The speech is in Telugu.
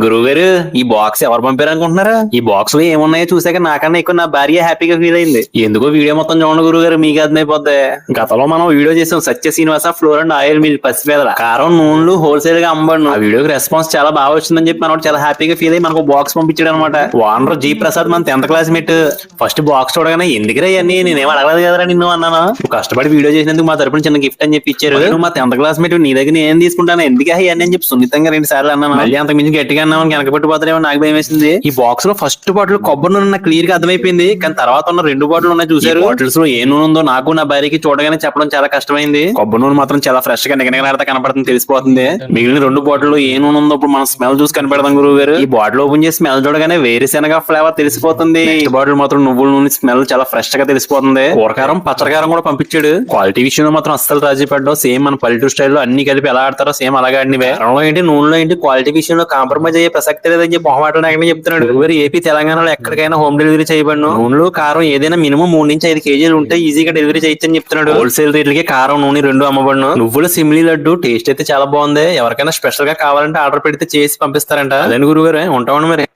గురువుగారు, ఈ బాక్స్ ఎవరు పంపారు అనుకుంటున్నారా? ఈ బాక్స్ లో ఏమున్నాయో చూసాక నాకన్నా ఎక్కువ నా భార్య హ్యాపీగా ఫీల్ అయింది. ఎందుకో వీడియో మొత్తం చూడండి గురువుగారు, మీకు అర్థమైపోద్ది. గతంలో మనం వీడియో చేసాం Satya Srinivasa flour and oil mill పసిపేదల కారం నూనెలు హోల్సేల్ గా అమ్మబడును. ఆ వీడియోకి రెస్పాన్స్ చాలా బాగా వచ్చిందని చెప్పి మనోడు చాలా హ్యాపీగా ఫీల్ అయ్యి మనకు బాక్స్ పంపించాడు అనమాట. ఓనర్ జీ ప్రసాద్ మన 10th క్లాస్మేట్. ఫస్ట్ బాక్స్ చూడగానే ఎందుకురా ఇవన్నీ, నేనేం అడగలేదు కదరా నిన్ను అన్నాను. నువ్వు కష్టపడి వీడియో చేసినందుకు మా తరపున చిన్న గిఫ్ట్ అని చెప్పి ఇచ్చారు. నువ్వు మా 10th క్లాస్మేట్, నీ దగ్గర నేను తీసుకుంటాను ఎందుకు ఇవన్నీ అని చెప్పి సున్నితంగా 2 సార్లు అన్నాను. మళ్ళీ అంతకు మించి గట్టిగా అన్నాను, వెనకబెట్టిపోతారేమో నాకు భయం వేసింది. ఈ బాక్స్ లో ఫస్ట్ బాటిల్ కొబ్బరి నూనె నాకు క్లియర్ గా అర్థమైపోయింది, కానీ తర్వాత ఉన్న 2 బాటిల్ ఉన్నాయి చూసారు. బాటిల్స్ లో ఏ నూనె ఉందో నాకు నా భార్యకి చూడగానే చెప్పడం చాలా కష్టమైంది. కొబ్బరి నూనె మాత్రం చాలా ఫ్రెష్ గా నిగనగలాడితే కనపడుతుంది, తెలిసిపోతుంది. మిగిలిన 2 బాటిల్ ఏ నూనె ఉందో ఇప్పుడు మనం స్మెల్ చూసి కనిపెడదాం గురువు గారు. ఈ బాటిల్ ఓపెన్ చేసి స్మెల్ చూడగానే వేరుశెనగ ఫ్లేవర్ తెలిసిపోతుంది. ఈ బాటిల్ మాత్రం నువ్వుల నూనె స్మెల్ చాలా ఫ్రెష్ గా తెలిసిపోతుంది. కూరకారం పచ్చడికారం కూడా పంపించాడు. క్వాలిటీ విషయంలో మాత్రం అస్సలు రాజీ పడ్డావు. సేమ్ మన పల్లెటూరు స్టైల్లో అన్ని కలిపి ఎలా ఆడతారో సేమ్ అలాగే ఆడినవే. కారంలో ఏంటి నూనెలో ఏంటి క్వాలిటీ విషయంలో కాంప్రమైజ్ అయ్యే ప్రసక్తి లేదని చెప్పి మొహమాటం చెప్తున్నాడు. గురువు ఏపీ తెలంగాణలో ఎక్కడికైనా హోమ్ డెలివరీ చేయబడను. నూనెలు కారం ఏదైనా మినిమం 3 నుంచి 5 కేజీలు ఉంటే ఈజీగా డెలివరీ చేయొచ్చని చెప్తున్నాడు. హోల్సేల్ రేట్లకి కారం నూనె 2 అమ్మబడును. నువ్వుల సిమ్లీ లడ్డు టేస్ట్ అయితే చాలా బాగుంది. ఎవరికైనా స్పెషల్ గా కావాలంటే ఆర్డర్ పెడితే చేసి పంపిస్తారంట. అదే గురువు గారు, ఉంటామండి మరి.